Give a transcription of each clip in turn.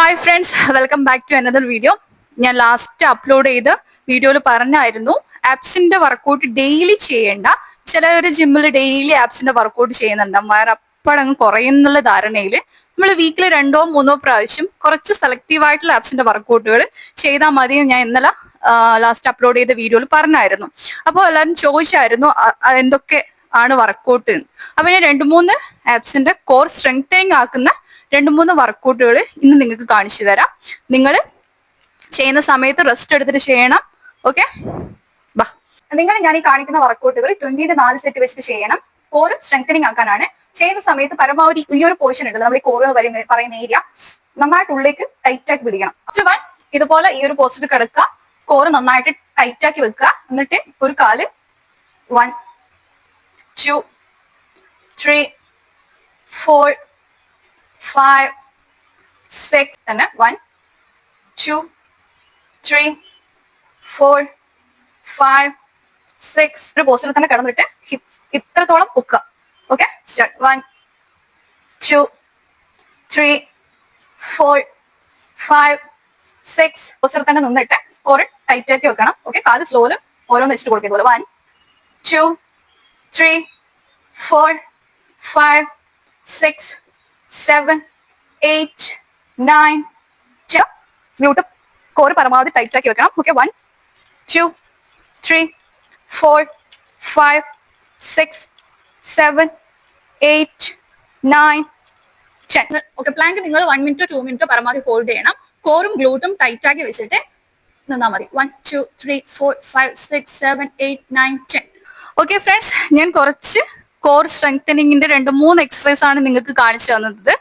Hi friends, welcome back to another video. ഞാൻ last upload ചെയ്ത വീഡിയോയിൽ പറഞ്ഞായിരുന്നു ആപ്സിന്റെ വർക്കൗട്ട് ഡെയിലി ചെയ്യേണ്ട. ചിലവർ ജിമ്മിൽ ഡെയിലി ആപ്സിന്റെ വർക്കൗട്ട് ചെയ്യുന്നുണ്ട്, അപ്പോഴങ്ങ് കുറയുന്നുള്ള ധാരണയിൽ നമ്മൾ വീക്കിൽ 2-3 പ്രാവശ്യം കുറച്ച് സെലക്റ്റീവ് ആയിട്ടുള്ള ആപ്സിന്റെ വർക്കൗട്ടുകൾ ചെയ്താൽ മതി എന്ന് ഞാൻ ഇന്നലെ ലാസ്റ്റ് അപ്ലോഡ് ചെയ്ത വീഡിയോയിൽ പറഞ്ഞായിരുന്നു. അപ്പോൾ എല്ലാവരും ചോദിച്ചായിരുന്നു എന്തൊക്കെ ആണ് വർക്കൗട്ട്. അപ്പൊ ഞാൻ 2-3 ആപ്സിന്റെ കോർ സ്ട്രെങ്തനിങ് ആക്കുന്ന 2-3 വർക്കൗട്ടുകൾ ഇന്ന് നിങ്ങൾക്ക് കാണിച്ചു തരാം. നിങ്ങൾ ചെയ്യുന്ന സമയത്ത് റെസ്റ്റ് എടുത്തിട്ട് ചെയ്യണം. ഓക്കെ, ബാ. നിങ്ങൾ ഞാൻ ഈ കാണിക്കുന്ന വർക്കൗട്ടുകൾ 20-4 സെറ്റ് വെച്ചിട്ട് ചെയ്യണം. കോർ സ്ട്രെങ്തനിങ് ആക്കാനാണ്. ചെയ്യുന്ന സമയത്ത് പരമാവധി ഈ ഒരു പോർഷൻ ഉണ്ട്, നമ്മൾ ഈ കോർ എന്ന് പറയുന്ന ഏരിയ നന്നായിട്ട് ഉള്ളിലേക്ക് ടൈറ്റ് ആക്കി പിടിക്കണം. ഇതുപോലെ ഈ ഒരു പോസ്റ്റിൽ കിടക്കുക, കോർ നന്നായിട്ട് ടൈറ്റ് ആക്കി വെക്കുക. എന്നിട്ട് ഒരു കാല് 1 2 3 4 5 6 തന്നെ 1 2 3 4 5 6 ഒരു പോസ്റ്ററിൽ തന്നെ കിടന്നിട്ട് ഇത്രത്തോളം പൊക്കുക. Okay, start. 1 2 3 4 5 6 പോസ്റ്ററിൽ തന്നെ നിന്നിട്ട് കോറ് ടൈറ്റ് ആക്കി വെക്കണം. ഓക്കെ, കാല് സ്ലോയില് ഓരോന്ന് വെച്ചിട്ട് കൊടുക്കുക. പോലെ 1 2 3 4 5 6 7 8 9 10. മ്യൂട്ട് കോറ് പരമാവധി ടൈറ്റ് ആക്കി വെക്കണം. ഓക്കെ, 1 2 3 4 5 6 7 8 9 10. ഓക്കെ, പ്ലാങ്ക് നിങ്ങൾ 1 മിനിറ്റോ 2 മിനിറ്റോ പരമാവധി ഹോൾഡ് ചെയ്യണം. കോറും ഗ്ലൂട്ടും ടൈറ്റ് ആക്കി വെച്ചിട്ട് നിന്നാ മതി. 1 2 3 4 5 6 7 8 9 10. ഓക്കെ ഫ്രണ്ട്സ്, ഞാൻ കുറച്ച് കോർ സ്ട്രെങ്തനിങ്ങിന്റെ 2-3 എക്സസൈസ് ആണ് നിങ്ങൾക്ക് കാണിച്ചു തന്നത്.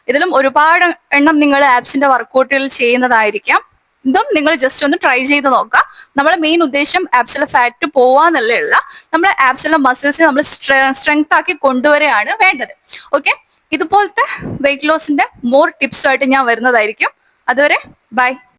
ഇതിലും ഒരുപാട് എണ്ണം നിങ്ങൾ ആപ്സിന്റെ വർക്കൗട്ടുകൾ ചെയ്യുന്നതായിരിക്കാം. ഇതും നിങ്ങൾ ജസ്റ്റ് ഒന്ന് ട്രൈ ചെയ്ത് നോക്കുക. നമ്മുടെ മെയിൻ ഉദ്ദേശം ആപ്സിലെ ഫാറ്റ് പോവാന്നല്ലേ ഉള്ള, നമ്മുടെ ആപ്സിലെ മസിൽസിനെ നമ്മൾ സ്ട്രെങ്ത് ആക്കി കൊണ്ടുവരികയാണ് വേണ്ടത്. ഓക്കെ, ഇതുപോലത്തെ വെയിറ്റ് ലോസിന്റെ മോർ ടിപ്സ് ആയിട്ട് ഞാൻ വരുന്നതായിരിക്കും. അതുവരെ ബൈ.